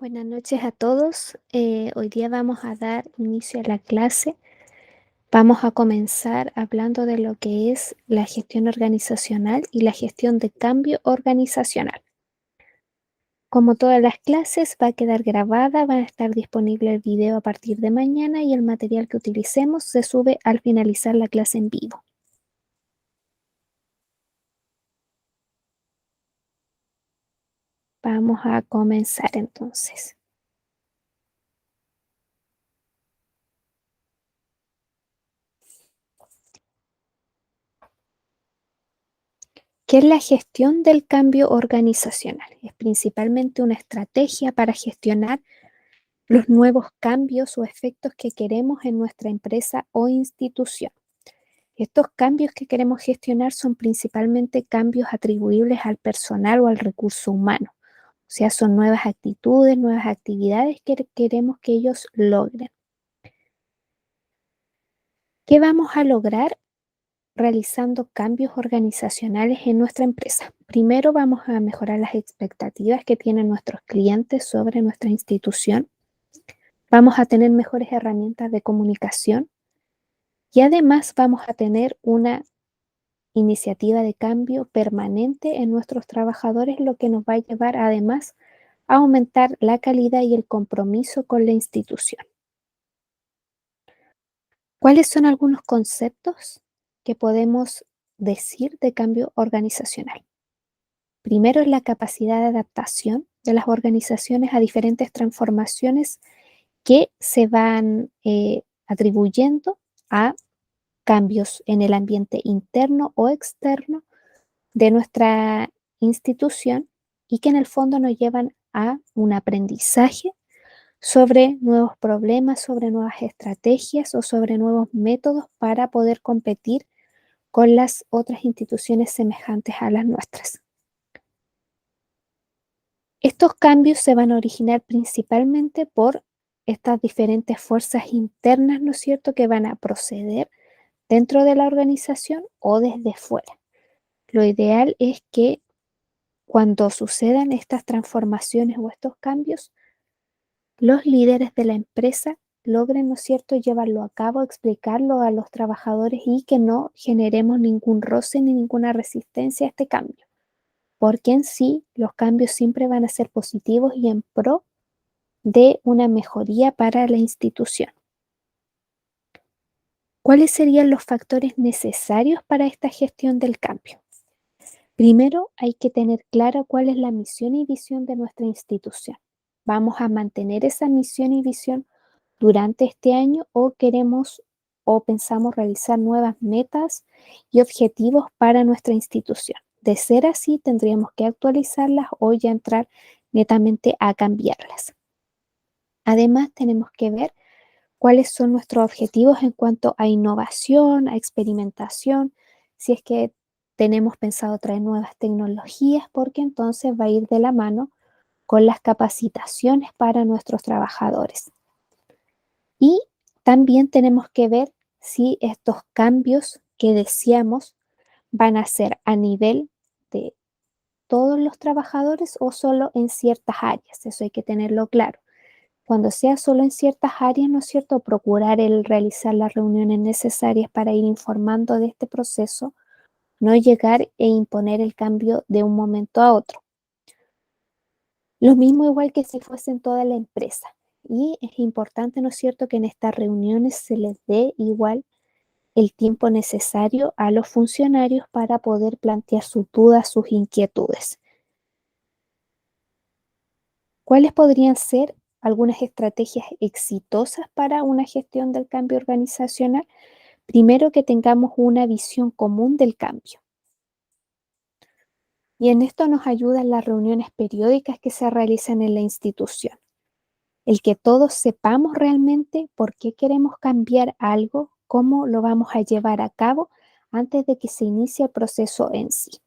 Buenas noches a todos. Hoy día vamos a dar inicio a la clase. Vamos a comenzar hablando de lo que es la gestión organizacional y la gestión de cambio organizacional. Como todas las clases, va a quedar grabada, va a estar disponible el video a partir de mañana y el material que utilicemos se sube al finalizar la clase en vivo. Vamos a comenzar entonces. ¿Qué es la gestión del cambio organizacional? Es principalmente una estrategia para gestionar los nuevos cambios o efectos que queremos en nuestra empresa o institución. Estos cambios que queremos gestionar son principalmente cambios atribuibles al personal o al recurso humano. O sea, son nuevas actitudes, nuevas actividades que queremos que ellos logren. ¿Qué vamos a lograr realizando cambios organizacionales en nuestra empresa? Primero vamos a mejorar las expectativas que tienen nuestros clientes sobre nuestra institución. Vamos a tener mejores herramientas de comunicación y además vamos a tener una iniciativa de cambio permanente en nuestros trabajadores, lo que nos va a llevar además a aumentar la calidad y el compromiso con la institución. ¿Cuáles son algunos conceptos que podemos decir de cambio organizacional? Primero es la capacidad de adaptación de las organizaciones a diferentes transformaciones que se van atribuyendo a cambios en el ambiente interno o externo de nuestra institución y que en el fondo nos llevan a un aprendizaje sobre nuevos problemas, sobre nuevas estrategias o sobre nuevos métodos para poder competir con las otras instituciones semejantes a las nuestras. Estos cambios se van a originar principalmente por estas diferentes fuerzas internas, ¿no es cierto?, que van a proceder dentro de la organización o desde fuera. Lo ideal es que cuando sucedan estas transformaciones o estos cambios, los líderes de la empresa logren, ¿no es cierto?, llevarlo a cabo, explicarlo a los trabajadores y que no generemos ningún roce ni ninguna resistencia a este cambio, porque en sí los cambios siempre van a ser positivos y en pro de una mejoría para la institución. ¿Cuáles serían los factores necesarios para esta gestión del cambio? Primero, hay que tener clara cuál es la misión y visión de nuestra institución. ¿Vamos a mantener esa misión y visión durante este año o queremos o pensamos realizar nuevas metas y objetivos para nuestra institución? De ser así, tendríamos que actualizarlas o ya entrar netamente a cambiarlas. Además, tenemos que ver cuáles son nuestros objetivos en cuanto a innovación, a experimentación, si es que tenemos pensado traer nuevas tecnologías, porque entonces va a ir de la mano con las capacitaciones para nuestros trabajadores. Y también tenemos que ver si estos cambios que deseamos van a ser a nivel de todos los trabajadores o solo en ciertas áreas. Eso hay que tenerlo claro. Cuando sea solo en ciertas áreas, ¿no es cierto?, procurar el realizar las reuniones necesarias para ir informando de este proceso, no llegar e imponer el cambio de un momento a otro. Lo mismo igual que si fuese en toda la empresa. Y es importante, ¿no es cierto?, que en estas reuniones se les dé igual el tiempo necesario a los funcionarios para poder plantear sus dudas, sus inquietudes. ¿Cuáles podrían ser algunas estrategias exitosas para una gestión del cambio organizacional? Primero, que tengamos una visión común del cambio. Y en esto nos ayudan las reuniones periódicas que se realizan en la institución. El que todos sepamos realmente por qué queremos cambiar algo, cómo lo vamos a llevar a cabo antes de que se inicie el proceso en sí.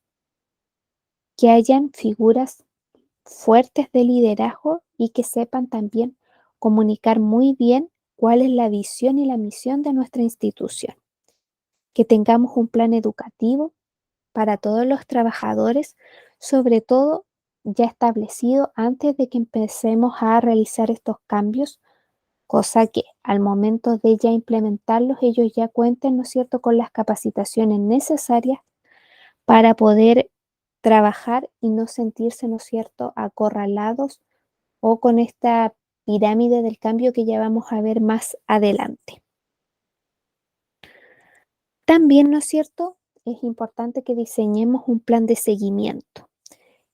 Que hayan figuras fuertes de liderazgo y que sepan también comunicar muy bien cuál es la visión y la misión de nuestra institución. Que tengamos un plan educativo para todos los trabajadores, sobre todo ya establecido antes de que empecemos a realizar estos cambios, cosa que al momento de ya implementarlos, ellos ya cuenten, ¿no es cierto?, con las capacitaciones necesarias para poder trabajar y no sentirse, ¿no es cierto?, acorralados o con esta pirámide del cambio que ya vamos a ver más adelante. También, ¿no es cierto?, es importante que diseñemos un plan de seguimiento.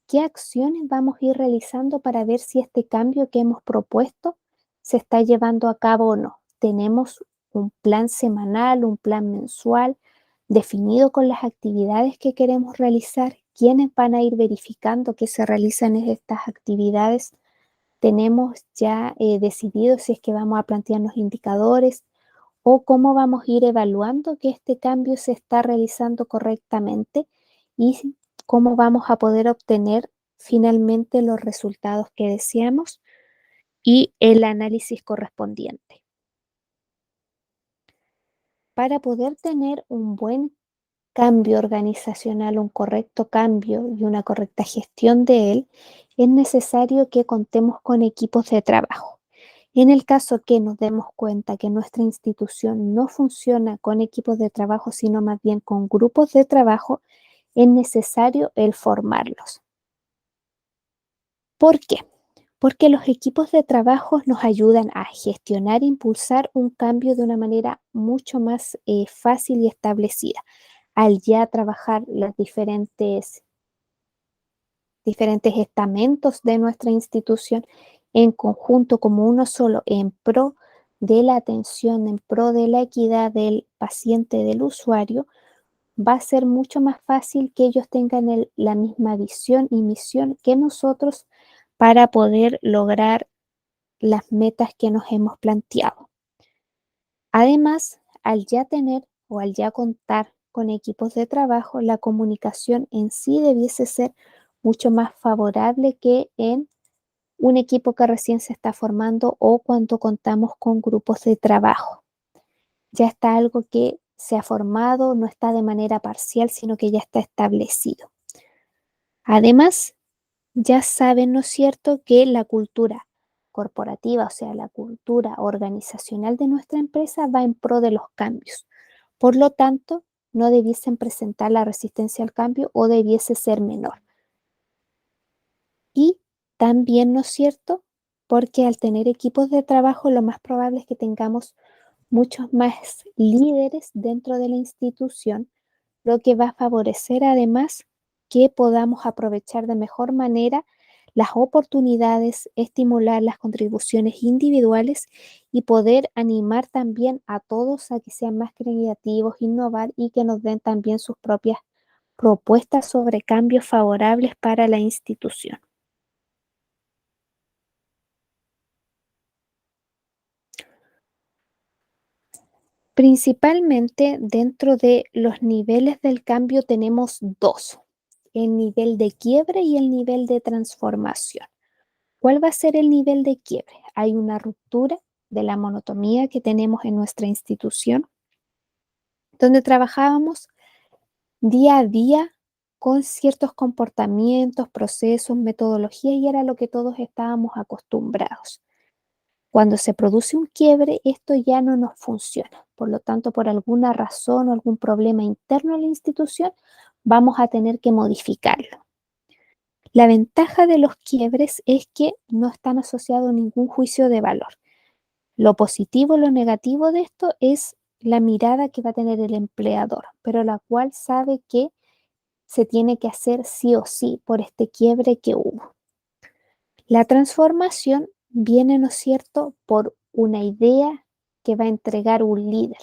¿Qué acciones vamos a ir realizando para ver si este cambio que hemos propuesto se está llevando a cabo o no? ¿Tenemos un plan semanal, un plan mensual definido con las actividades que queremos realizar? ¿Quiénes van a ir verificando que se realizan estas actividades? ¿Tenemos ya decidido si es que vamos a plantearnos indicadores o cómo vamos a ir evaluando que este cambio se está realizando correctamente y cómo vamos a poder obtener finalmente los resultados que deseamos y el análisis correspondiente? Para poder tener un buen cambio organizacional, un correcto cambio y una correcta gestión de él, es necesario que contemos con equipos de trabajo. En el caso que nos demos cuenta que nuestra institución no funciona con equipos de trabajo, sino más bien con grupos de trabajo, es necesario el formarlos. ¿Por qué? Porque los equipos de trabajo nos ayudan a gestionar e impulsar un cambio de una manera mucho más fácil y establecida, al ya trabajar los diferentes estamentos de nuestra institución en conjunto como uno solo en pro de la atención, en pro de la equidad del paciente, del usuario, va a ser mucho más fácil que ellos tengan la misma visión y misión que nosotros para poder lograr las metas que nos hemos planteado. Además, al ya tener o al ya contar con equipos de trabajo, la comunicación en sí debiese ser mucho más favorable que en un equipo que recién se está formando o cuando contamos con grupos de trabajo. Ya está algo que se ha formado, no está de manera parcial, sino que ya está establecido. Además, ya saben, ¿no es cierto?, que la cultura corporativa, o sea, la cultura organizacional de nuestra empresa va en pro de los cambios. Por lo tanto, no debiesen presentar la resistencia al cambio o debiese ser menor. Y también, ¿no es cierto?, porque al tener equipos de trabajo, lo más probable es que tengamos muchos más líderes dentro de la institución, lo que va a favorecer además que podamos aprovechar de mejor manera las oportunidades, estimular las contribuciones individuales y poder animar también a todos a que sean más creativos, innovar y que nos den también sus propias propuestas sobre cambios favorables para la institución. Principalmente dentro de los niveles del cambio tenemos dos, el nivel de quiebre y el nivel de transformación. ¿Cuál va a ser el nivel de quiebre? Hay una ruptura de la monotonía que tenemos en nuestra institución, donde trabajábamos día a día con ciertos comportamientos, procesos, metodologías y era lo que todos estábamos acostumbrados. Cuando se produce un quiebre, esto ya no nos funciona. Por lo tanto, por alguna razón o algún problema interno en la institución, vamos a tener que modificarlo. La ventaja de los quiebres es que no están asociados a ningún juicio de valor. Lo positivo, lo negativo de esto es la mirada que va a tener el empleador, pero la cual sabe que se tiene que hacer sí o sí por este quiebre que hubo. La transformación viene, ¿no es cierto?, por una idea que va a entregar un líder.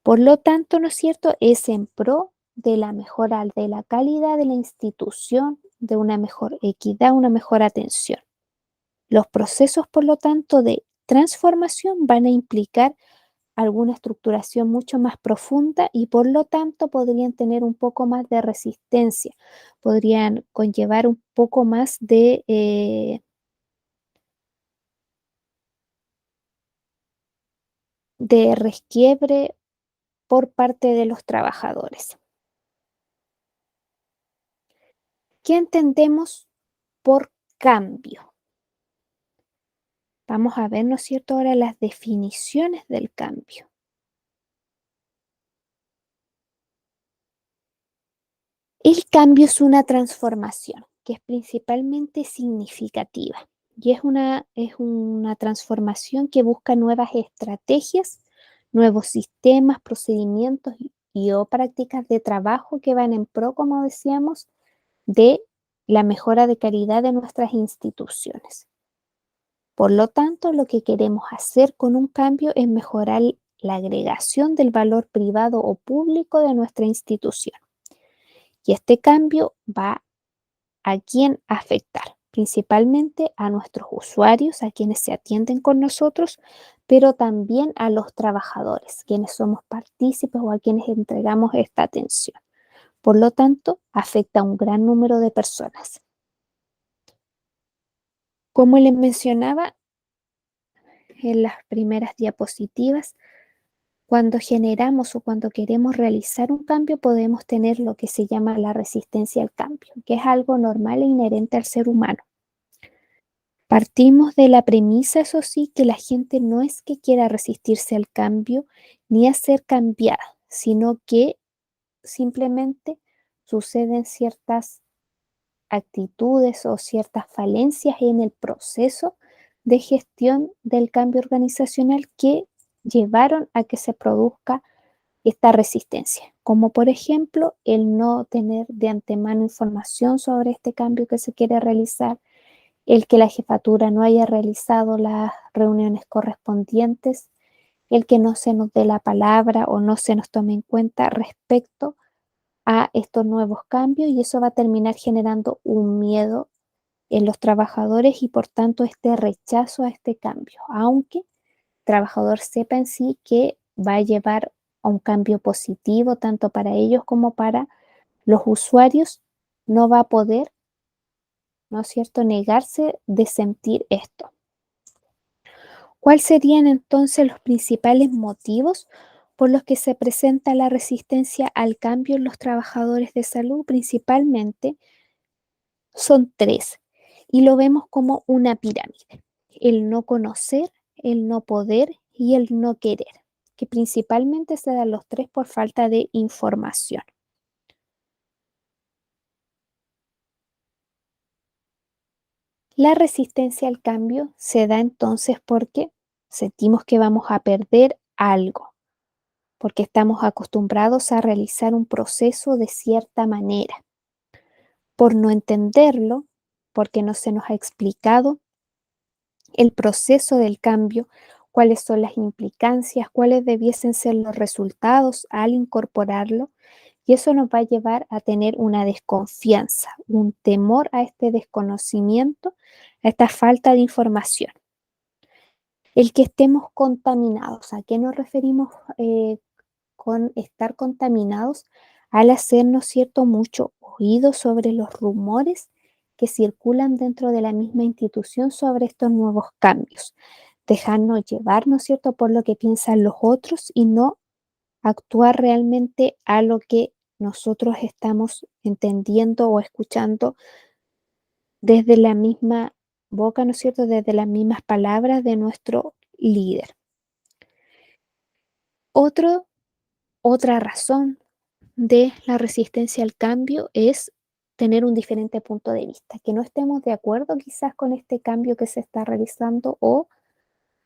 Por lo tanto, ¿no es cierto?, es en pro de la mejora de la calidad de la institución, de una mejor equidad, una mejor atención. Los procesos, por lo tanto, de transformación van a implicar alguna estructuración mucho más profunda y por lo tanto podrían tener un poco más de resistencia, podrían conllevar un poco más de resquiebre por parte de los trabajadores. ¿Qué entendemos por cambio? Vamos a ver, ¿no es cierto?, ahora las definiciones del cambio. El cambio es una transformación que es principalmente significativa y es una transformación que busca nuevas estrategias, nuevos sistemas, procedimientos y o prácticas de trabajo que van en pro, como decíamos, de la mejora de calidad de nuestras instituciones. Por lo tanto, lo que queremos hacer con un cambio es mejorar la agregación del valor privado o público de nuestra institución. Y este cambio va a quién afectar, principalmente a nuestros usuarios, a quienes se atienden con nosotros, pero también a los trabajadores, quienes somos partícipes o a quienes entregamos esta atención. Por lo tanto, afecta a un gran número de personas. Como les mencionaba en las primeras diapositivas, cuando generamos o cuando queremos realizar un cambio, podemos tener lo que se llama la resistencia al cambio, que es algo normal e inherente al ser humano. Partimos de la premisa, eso sí, que la gente no es que quiera resistirse al cambio ni a ser cambiada, sino que simplemente suceden ciertas actitudes o ciertas falencias en el proceso de gestión del cambio organizacional que llevaron a que se produzca esta resistencia, como por ejemplo el no tener de antemano información sobre este cambio que se quiere realizar, el que la jefatura no haya realizado las reuniones correspondientes, el que no se nos dé la palabra o no se nos tome en cuenta respecto a estos nuevos cambios, y eso va a terminar generando un miedo en los trabajadores y por tanto este rechazo a este cambio, aunque el trabajador sepa en sí que va a llevar a un cambio positivo tanto para ellos como para los usuarios, no va a poder, ¿no es cierto?, negarse de sentir esto. ¿Cuáles serían entonces los principales motivos por los que se presenta la resistencia al cambio en los trabajadores de salud? Principalmente son tres y lo vemos como una pirámide: el no conocer, el no poder y el no querer, que principalmente se dan los tres por falta de información. La resistencia al cambio se da entonces porque sentimos que vamos a perder algo, porque estamos acostumbrados a realizar un proceso de cierta manera. Por no entenderlo, porque no se nos ha explicado el proceso del cambio, cuáles son las implicancias, cuáles debiesen ser los resultados al incorporarlo, y eso nos va a llevar a tener una desconfianza, un temor a este desconocimiento, a esta falta de información. El que estemos contaminados, ¿a qué nos referimos con estar contaminados? Al hacernos cierto mucho oído sobre los rumores que circulan dentro de la misma institución sobre estos nuevos cambios, dejarnos llevar, ¿no es cierto?, por lo que piensan los otros y no actuar realmente a lo que nosotros estamos entendiendo o escuchando desde la misma boca, ¿no es cierto?, desde las mismas palabras de nuestro líder. Otro, otra razón de la resistencia al cambio es tener un diferente punto de vista, que no estemos de acuerdo quizás con este cambio que se está realizando, o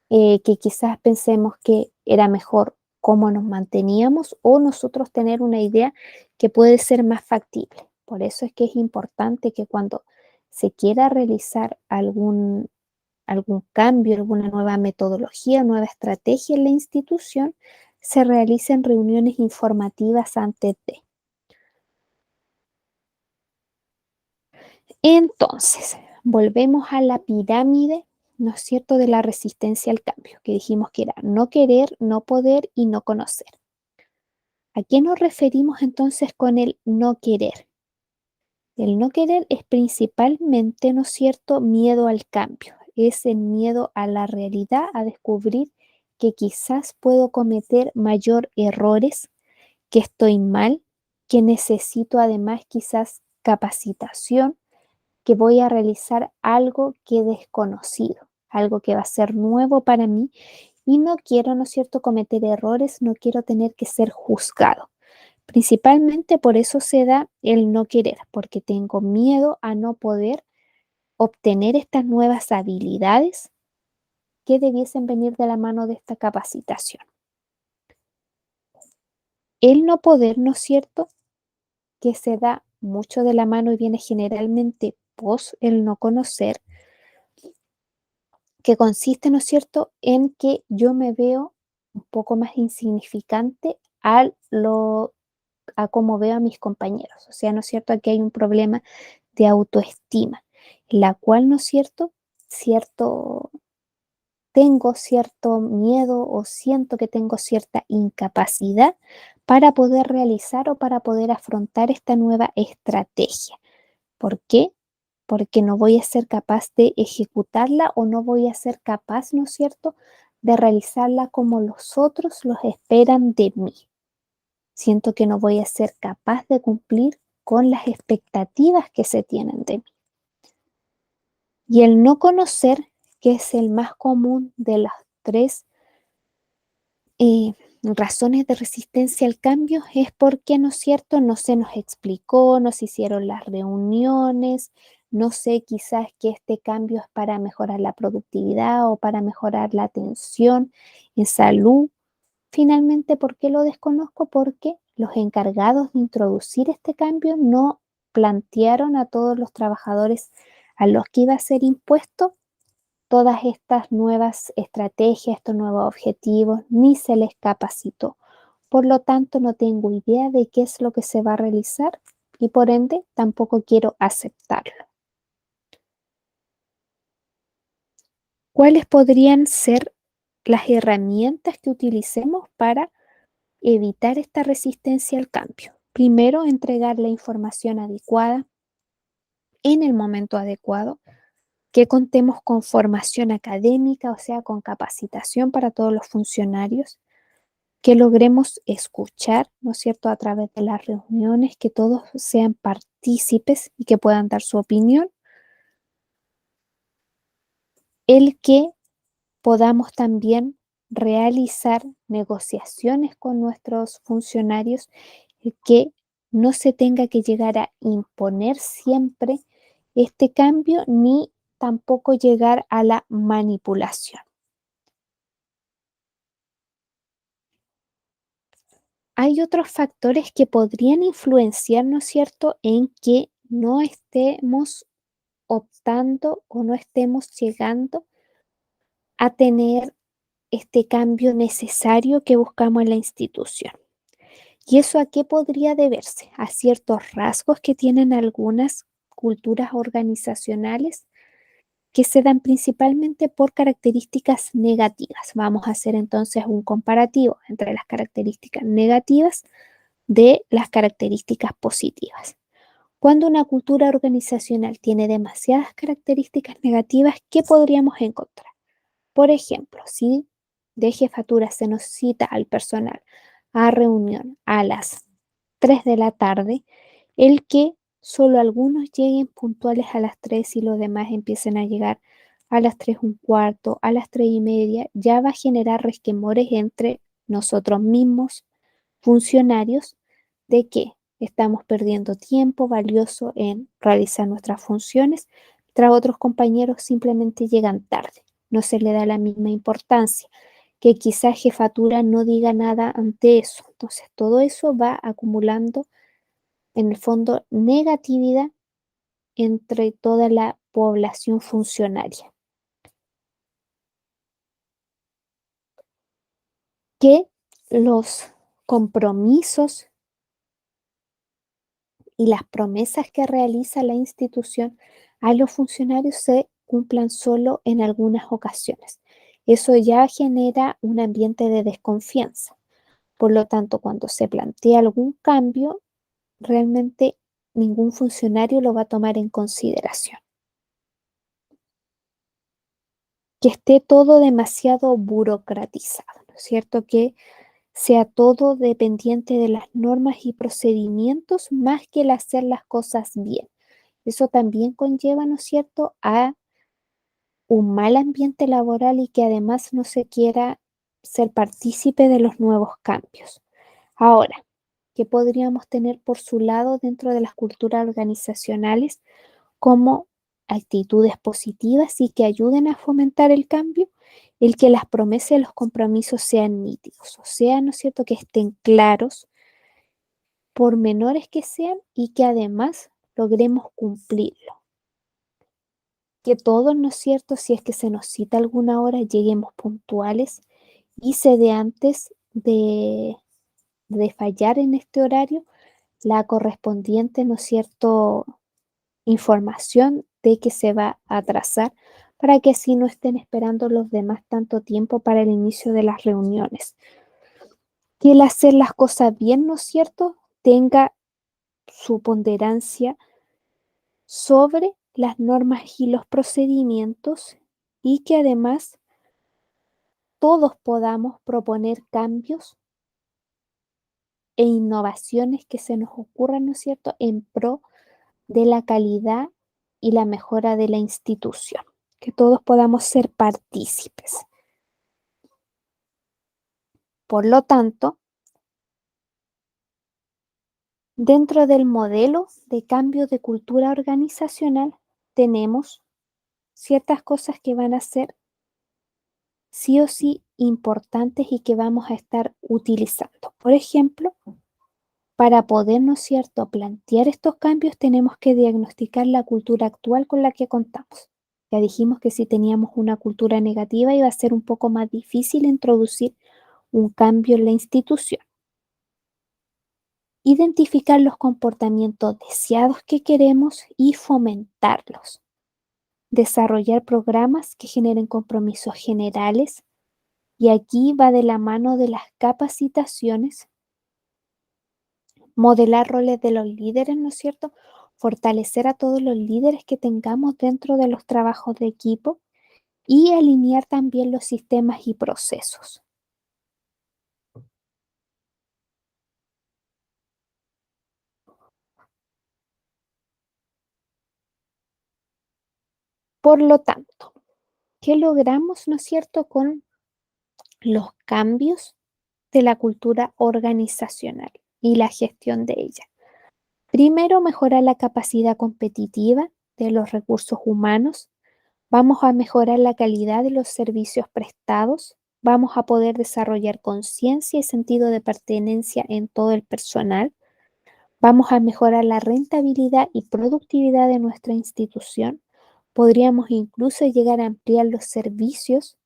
que quizás pensemos que era mejor cómo nos manteníamos, o nosotros tener una idea que puede ser más factible. Por eso es que es importante que cuando se quiera realizar algún cambio, alguna nueva metodología, nueva estrategia en la institución, se realicen reuniones informativas antes de. Entonces, volvemos a la pirámide, ¿no es cierto?, de la resistencia al cambio, que dijimos que era no querer, no poder y no conocer. ¿A qué nos referimos entonces con el no querer? El no querer es principalmente, ¿no es cierto?, miedo al cambio, es el miedo a la realidad, a descubrir que quizás puedo cometer mayor errores, que estoy mal, que necesito además quizás capacitación, que voy a realizar algo que es desconocido, algo que va a ser nuevo para mí y no quiero, ¿no es cierto?, cometer errores, no quiero tener que ser juzgado. Principalmente por eso se da el no querer, porque tengo miedo a no poder obtener estas nuevas habilidades que debiesen venir de la mano de esta capacitación. El no poder, ¿no es cierto?, que se da mucho de la mano y viene generalmente pos el no conocer, que consiste, ¿no es cierto?, en que yo me veo un poco más insignificante a cómo veo a mis compañeros. O sea, ¿no es cierto?, aquí hay un problema de autoestima, la cual, ¿no es cierto?, tengo cierto miedo o siento que tengo cierta incapacidad para poder realizar o para poder afrontar esta nueva estrategia. ¿Por qué? Porque no voy a ser capaz de ejecutarla o no voy a ser capaz, ¿no es cierto?, de realizarla como los otros los esperan de mí. Siento que no voy a ser capaz de cumplir con las expectativas que se tienen de mí. Y el no conocer, que es el más común de las tres razones de resistencia al cambio, es porque, ¿no es cierto?, no se nos explicó, no se hicieron las reuniones, no sé, quizás que este cambio es para mejorar la productividad o para mejorar la atención en salud. Finalmente, ¿por qué lo desconozco? Porque los encargados de introducir este cambio no plantearon a todos los trabajadores a los que iba a ser impuesto todas estas nuevas estrategias, estos nuevos objetivos, ni se les capacitó. Por lo tanto, no tengo idea de qué es lo que se va a realizar y por ende tampoco quiero aceptarlo. ¿Cuáles podrían ser las herramientas que utilicemos para evitar esta resistencia al cambio? Primero, entregar la información adecuada en el momento adecuado, que contemos con formación académica, o sea, con capacitación para todos los funcionarios, que logremos escuchar, ¿no es cierto?, a través de las reuniones, que todos sean partícipes y que puedan dar su opinión, el que podamos también realizar negociaciones con nuestros funcionarios, y que no se tenga que llegar a imponer siempre este cambio ni tampoco llegar a la manipulación. Hay otros factores que podrían influenciar, ¿no es cierto?, en que no estemos optando o no estemos llegando a tener este cambio necesario que buscamos en la institución. ¿Y eso a qué podría deberse? A ciertos rasgos que tienen algunas culturas organizacionales que se dan principalmente por características negativas. Vamos a hacer entonces un comparativo entre las características negativas de las características positivas. Cuando una cultura organizacional tiene demasiadas características negativas, ¿qué podríamos encontrar? Por ejemplo, si de jefatura se nos cita al personal a reunión a las 3 de la tarde, el que solo algunos lleguen puntuales a las 3 y los demás empiecen a llegar a las 3:15, a las 3:30, ya va a generar resquemores entre nosotros mismos, funcionarios, de que estamos perdiendo tiempo valioso en realizar nuestras funciones, tras otros compañeros simplemente llegan tarde, no se le da la misma importancia, que quizás jefatura no diga nada ante eso. Entonces, todo eso va acumulando, en el fondo, negatividad entre toda la población funcionaria. Que los compromisos y las promesas que realiza la institución a los funcionarios se cumplan solo en algunas ocasiones. Eso ya genera un ambiente de desconfianza. Por lo tanto, cuando se plantea algún cambio, realmente ningún funcionario lo va a tomar en consideración. Que esté todo demasiado burocratizado, ¿no es cierto? Que sea todo dependiente de las normas y procedimientos más que el hacer las cosas bien. Eso también conlleva, ¿no es cierto?, a un mal ambiente laboral y que además no se quiera ser partícipe de los nuevos cambios. Ahora, ¿qué podríamos tener por su lado dentro de las culturas organizacionales como actitudes positivas y que ayuden a fomentar el cambio? El que las promesas y los compromisos sean nítidos, o sea, ¿no es cierto?, que estén claros, por menores que sean, y que además logremos cumplirlo. Que todos, ¿no es cierto?, si es que se nos cita alguna hora, lleguemos puntuales y se dé antes de fallar en este horario la correspondiente, ¿no es cierto?, información de que se va a atrasar para que así no estén esperando los demás tanto tiempo para el inicio de las reuniones. Que el hacer las cosas bien, ¿no es cierto?, tenga su ponderancia sobre las normas y los procedimientos y que además todos podamos proponer cambios e innovaciones que se nos ocurran, ¿no es cierto?, en pro de la calidad y la mejora de la institución, que todos podamos ser partícipes. Por lo tanto, dentro del modelo de cambio de cultura organizacional tenemos ciertas cosas que van a ser sí o sí importantes y que vamos a estar utilizando. Por ejemplo, para poder, ¿no es cierto?, plantear estos cambios, tenemos que diagnosticar la cultura actual con la que contamos. Ya dijimos que si teníamos una cultura negativa iba a ser un poco más difícil introducir un cambio en la institución. Identificar los comportamientos deseados que queremos y fomentarlos. Desarrollar programas que generen compromisos generales, y aquí va de la mano de las capacitaciones. Modelar roles de los líderes, ¿no es cierto? Fortalecer a todos los líderes que tengamos dentro de los trabajos de equipo y alinear también los sistemas y procesos. Por lo tanto, ¿qué logramos, no es cierto?, con los cambios de la cultura organizacional y la gestión de ella. Primero, mejorar la capacidad competitiva de los recursos humanos. Vamos a mejorar la calidad de los servicios prestados. Vamos a poder desarrollar conciencia y sentido de pertenencia en todo el personal. Vamos a mejorar la rentabilidad y productividad de nuestra institución. Podríamos incluso llegar a ampliar los servicios.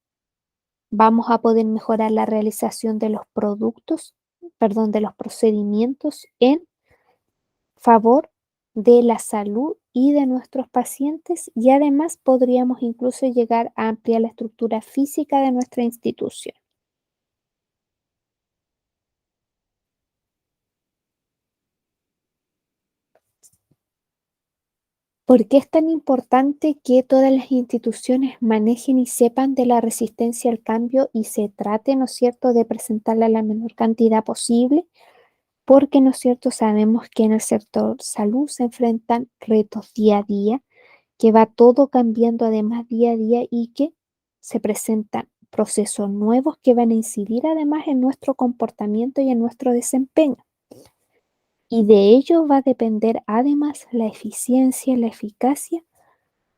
Vamos a poder mejorar la realización de los de los procedimientos en favor de la salud y de nuestros pacientes, y además podríamos incluso llegar a ampliar la estructura física de nuestra institución. ¿Por qué es tan importante que todas las instituciones manejen y sepan de la resistencia al cambio y se trate, ¿no es cierto?, de presentarla la menor cantidad posible? Porque, ¿no es cierto?, sabemos que en el sector salud se enfrentan retos día a día, que va todo cambiando además día a día y que se presentan procesos nuevos que van a incidir además en nuestro comportamiento y en nuestro desempeño. Y de ello va a depender además la eficiencia, la eficacia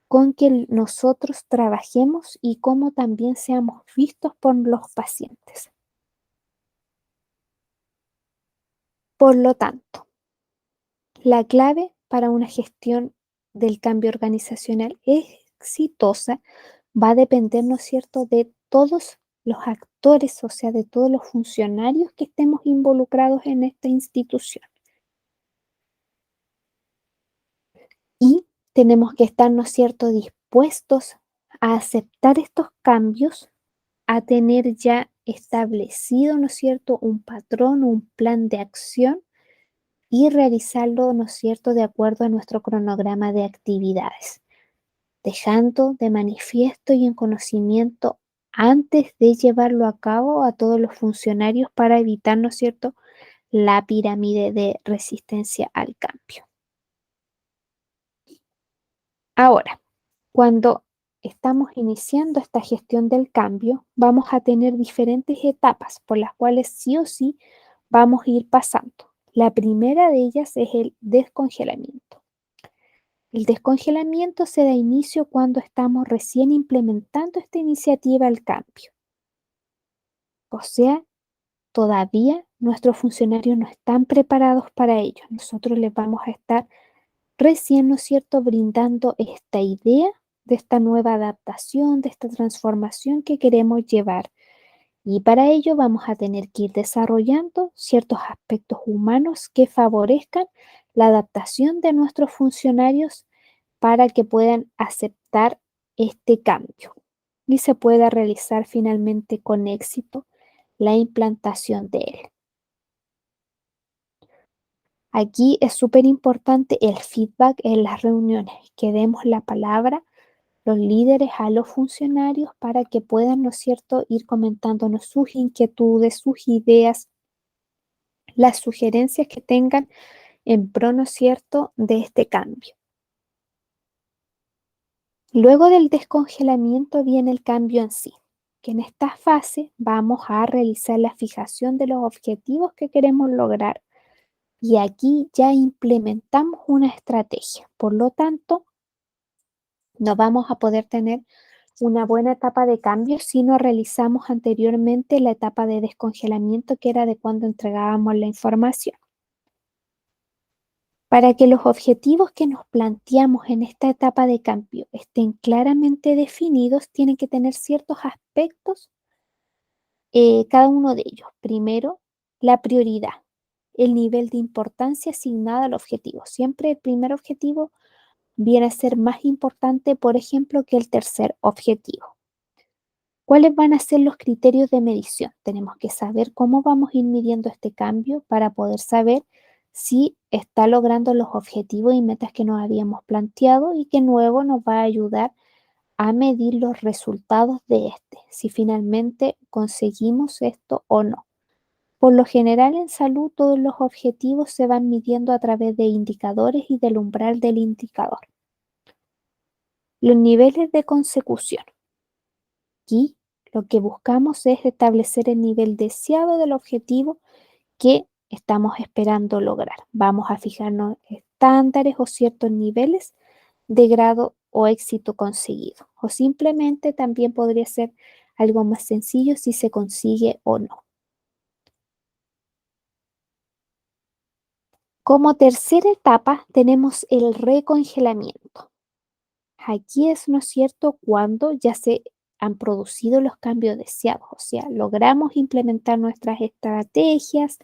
con que nosotros trabajemos y cómo también seamos vistos por los pacientes. Por lo tanto, la clave para una gestión del cambio organizacional exitosa va a depender, ¿no es cierto?, de todos los actores, o sea, de todos los funcionarios que estemos involucrados en esta institución. Y tenemos que estar, ¿no es cierto?, dispuestos a aceptar estos cambios, a tener ya establecido, ¿no es cierto?, un patrón, un plan de acción y realizarlo, ¿no es cierto?, de acuerdo a nuestro cronograma de actividades, dejando de manifiesto y en conocimiento antes de llevarlo a cabo a todos los funcionarios para evitar, ¿no es cierto?, la pirámide de resistencia al cambio. Ahora, cuando estamos iniciando esta gestión del cambio, vamos a tener diferentes etapas por las cuales sí o sí vamos a ir pasando. La primera de ellas es el descongelamiento. El descongelamiento se da inicio cuando estamos recién implementando esta iniciativa al cambio. O sea, todavía nuestros funcionarios no están preparados para ello. Nosotros les vamos a estar recién, ¿no es cierto?, brindando esta idea de esta nueva adaptación, de esta transformación que queremos llevar. Y para ello vamos a tener que ir desarrollando ciertos aspectos humanos que favorezcan la adaptación de nuestros funcionarios para que puedan aceptar este cambio y se pueda realizar finalmente con éxito la implantación de él. Aquí es súper importante el feedback en las reuniones, que demos la palabra los líderes a los funcionarios para que puedan, ¿no es cierto?, ir comentándonos sus inquietudes, sus ideas, las sugerencias que tengan en pro, ¿no es cierto?, de este cambio. Luego del descongelamiento viene el cambio en sí, que en esta fase vamos a realizar la fijación de los objetivos que queremos lograr y aquí ya implementamos una estrategia. Por lo tanto, no vamos a poder tener una buena etapa de cambio si no realizamos anteriormente la etapa de descongelamiento, que era de cuando entregábamos la información. Para que los objetivos que nos planteamos en esta etapa de cambio estén claramente definidos, tienen que tener ciertos aspectos, cada uno de ellos. Primero, la prioridad, el nivel de importancia asignada al objetivo. Siempre el primer objetivo viene a ser más importante, por ejemplo, que el tercer objetivo. ¿Cuáles van a ser los criterios de medición? Tenemos que saber cómo vamos a ir midiendo este cambio para poder saber si está logrando los objetivos y metas que nos habíamos planteado y que nuevo nos va a ayudar a medir los resultados de este, si finalmente conseguimos esto o no. Por lo general en salud todos los objetivos se van midiendo a través de indicadores y del umbral del indicador. Los niveles de consecución. Aquí lo que buscamos es establecer el nivel deseado del objetivo que estamos esperando lograr. Vamos a fijarnos estándares o ciertos niveles de grado o éxito conseguido. O simplemente también podría ser algo más sencillo si se consigue o no. Como tercera etapa tenemos el recongelamiento. Aquí es, ¿no es cierto?, cuando ya se han producido los cambios deseados, o sea, logramos implementar nuestras estrategias,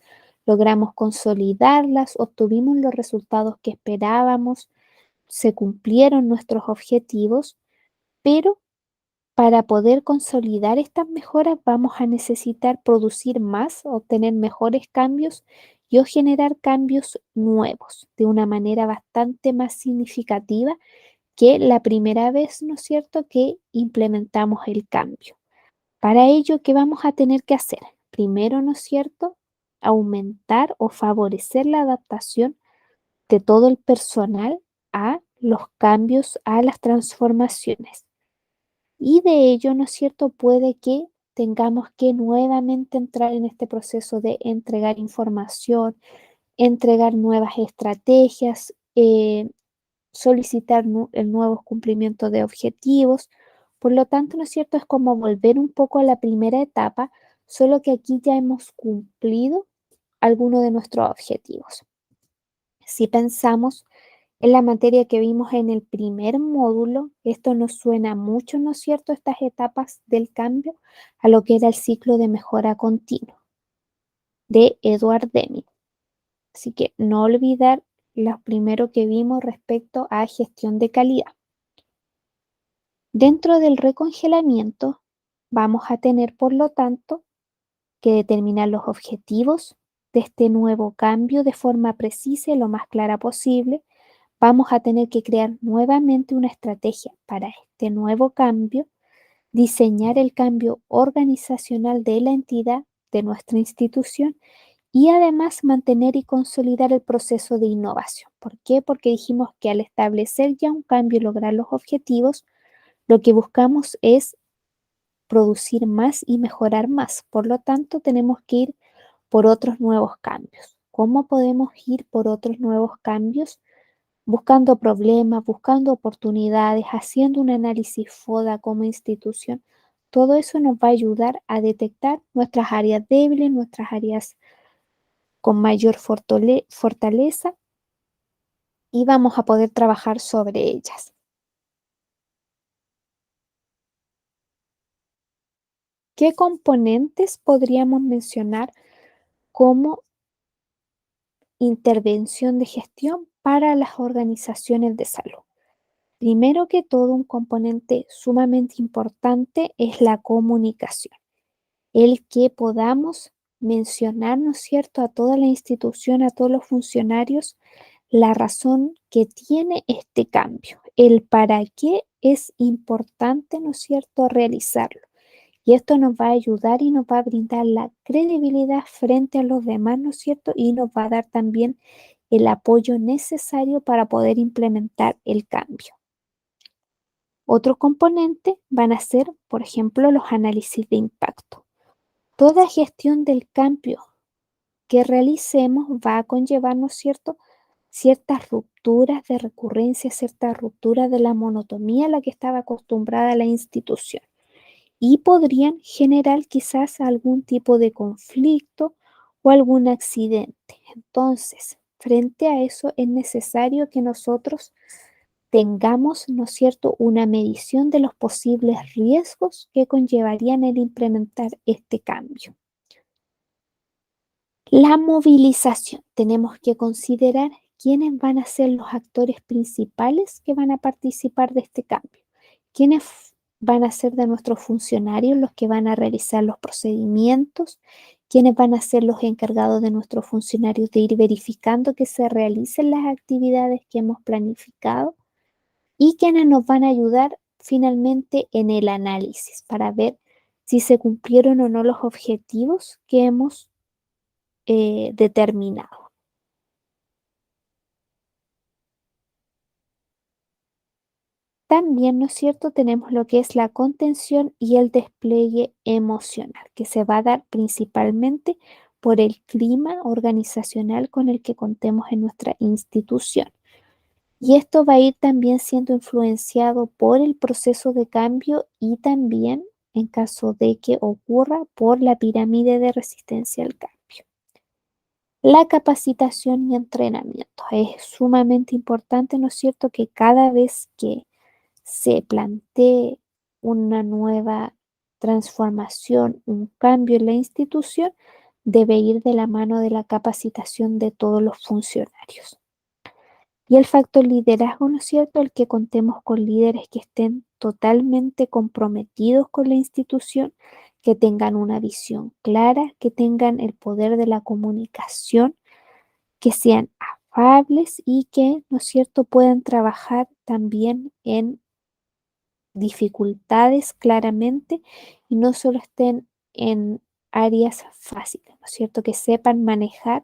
logramos consolidarlas, obtuvimos los resultados que esperábamos, se cumplieron nuestros objetivos, pero para poder consolidar estas mejoras vamos a necesitar producir más, obtener mejores cambios y o generar cambios nuevos de una manera bastante más significativa que la primera vez, ¿no es cierto?, que implementamos el cambio. Para ello, ¿qué vamos a tener que hacer? Primero, ¿no es cierto?, aumentar o favorecer la adaptación de todo el personal a los cambios, a las transformaciones. Y de ello, ¿no es cierto?, puede que tengamos que nuevamente entrar en este proceso de entregar información, entregar nuevas estrategias, solicitar el nuevo cumplimiento de objetivos. Por lo tanto, ¿no es cierto? Es como volver un poco a la primera etapa, solo que aquí ya hemos cumplido algunos de nuestros objetivos. Si pensamos en la materia que vimos en el primer módulo, esto nos suena mucho, ¿no es cierto?, estas etapas del cambio a lo que era el ciclo de mejora continua de Edward Deming. Así que no olvidar lo primero que vimos respecto a gestión de calidad. Dentro del recongelamiento vamos a tener, por lo tanto, que determinar los objetivos de este nuevo cambio de forma precisa y lo más clara posible. Vamos a tener que crear nuevamente una estrategia para este nuevo cambio diseñar el cambio organizacional de la entidad, de nuestra institución, y además mantener y consolidar el proceso de innovación. ¿Por qué? Porque dijimos que al establecer ya un cambio y lograr los objetivos, lo que buscamos es producir más y mejorar más. Por lo tanto, tenemos que ir por otros nuevos cambios. ¿Cómo podemos ir por otros nuevos cambios? Buscando problemas, buscando oportunidades, haciendo un análisis FODA como institución. Todo eso nos va a ayudar a detectar nuestras áreas débiles, nuestras áreas con mayor fortaleza y vamos a poder trabajar sobre ellas. ¿Qué componentes podríamos mencionar como intervención de gestión para las organizaciones de salud? Primero que todo, un componente sumamente importante es la comunicación. El que podamos mencionar, ¿no es cierto?, a toda la institución, a todos los funcionarios, la razón que tiene este cambio, el para qué es importante, ¿no es cierto?, realizarlo. Y esto nos va a ayudar y nos va a brindar la credibilidad frente a los demás, ¿no es cierto? Y nos va a dar también el apoyo necesario para poder implementar el cambio. Otro componente van a ser, por ejemplo, los análisis de impacto. Toda gestión del cambio que realicemos va a conllevar, ¿no es cierto?, ciertas rupturas de recurrencia, ciertas rupturas de la monotonía a la que estaba acostumbrada la institución y podrían generar quizás algún tipo de conflicto o algún accidente. Entonces, frente a eso es necesario que nosotros tengamos, ¿no es cierto?, una medición de los posibles riesgos que conllevarían el implementar este cambio. La movilización. Tenemos que considerar quiénes van a ser los actores principales que van a participar de este cambio. ¿Quiénes van a ser de nuestros funcionarios los que van a realizar los procedimientos? ¿Quiénes van a ser los encargados de nuestros funcionarios de ir verificando que se realicen las actividades que hemos planificado? Y quienes nos van a ayudar finalmente en el análisis para ver si se cumplieron o no los objetivos que hemos determinado. También, ¿no es cierto?, tenemos lo que es la contención y el despliegue emocional, que se va a dar principalmente por el clima organizacional con el que contemos en nuestra institución. Y esto va a ir también siendo influenciado por el proceso de cambio y también, en caso de que ocurra, por la pirámide de resistencia al cambio. La capacitación y entrenamiento es sumamente importante, ¿no es cierto?, que cada vez que se plantee una nueva transformación, un cambio en la institución, debe ir de la mano de la capacitación de todos los funcionarios. Y el factor liderazgo, ¿no es cierto?, el que contemos con líderes que estén totalmente comprometidos con la institución, que tengan una visión clara, que tengan el poder de la comunicación, que sean afables y que, ¿no es cierto?, puedan trabajar también en dificultades claramente y no solo estén en áreas fáciles, ¿no es cierto?, que sepan manejar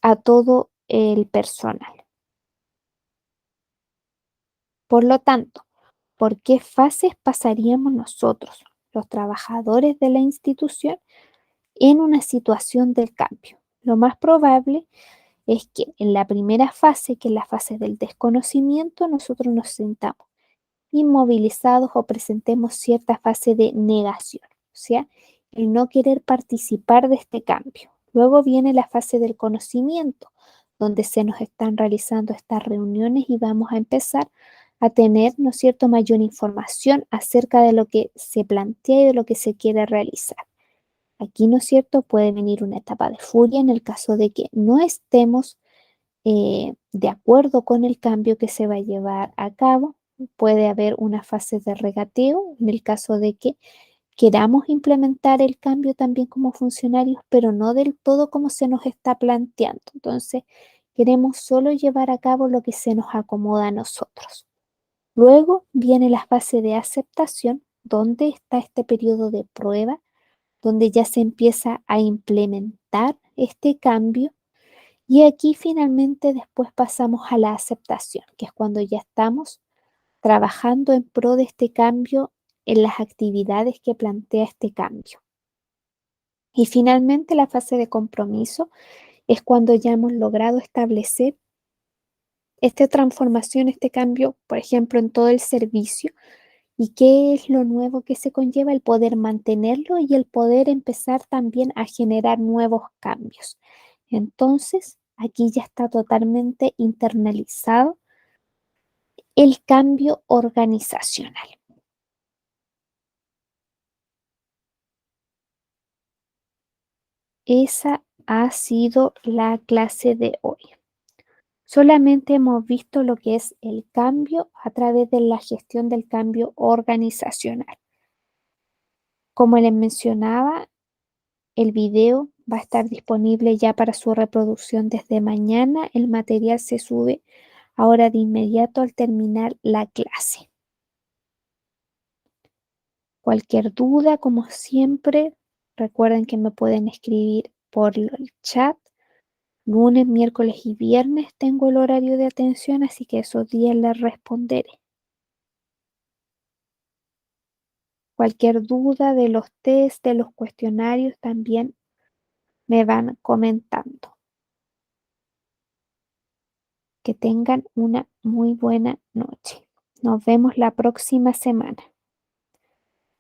a todo el personal. Por lo tanto, ¿por qué fases pasaríamos nosotros, los trabajadores de la institución, en una situación del cambio? Lo más probable es que en la primera fase, que es la fase del desconocimiento, nosotros nos sintamos inmovilizados o presentemos cierta fase de negación, o sea, el no querer participar de este cambio. Luego viene la fase del conocimiento, donde se nos están realizando estas reuniones y vamos a empezar a tener, ¿no es cierto?, mayor información acerca de lo que se plantea y de lo que se quiere realizar. Aquí, ¿no es cierto?, puede venir una etapa de furia en el caso de que no estemos de acuerdo con el cambio que se va a llevar a cabo. Puede haber una fase de regateo en el caso de que queramos implementar el cambio también como funcionarios, pero no del todo como se nos está planteando. Entonces, queremos solo llevar a cabo lo que se nos acomoda a nosotros. Luego viene la fase de aceptación, dónde está este periodo de prueba, donde ya se empieza a implementar este cambio. Y aquí finalmente después pasamos a la aceptación, que es cuando ya estamos trabajando en pro de este cambio en las actividades que plantea este cambio. Y finalmente la fase de compromiso es cuando ya hemos logrado establecer esta transformación, este cambio, por ejemplo, en todo el servicio. ¿Y qué es lo nuevo que se conlleva? El poder mantenerlo y el poder empezar también a generar nuevos cambios. Entonces, aquí ya está totalmente internalizado el cambio organizacional. Esa ha sido la clase de hoy. Solamente hemos visto lo que es el cambio a través de la gestión del cambio organizacional. Como les mencionaba, el video va a estar disponible ya para su reproducción desde mañana. El material se sube ahora de inmediato al terminar la clase. Cualquier duda, como siempre, recuerden que me pueden escribir por el chat. Lunes, miércoles y viernes tengo el horario de atención, así que esos días les responderé. Cualquier duda de los test, de los cuestionarios, también me van comentando. Que tengan una muy buena noche. Nos vemos la próxima semana.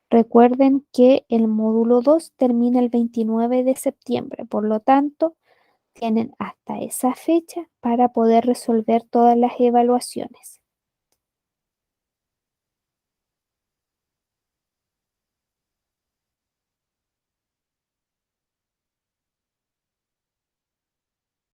Recuerden que el módulo 2 termina el 29 de septiembre, por lo tanto, tienen hasta esa fecha para poder resolver todas las evaluaciones.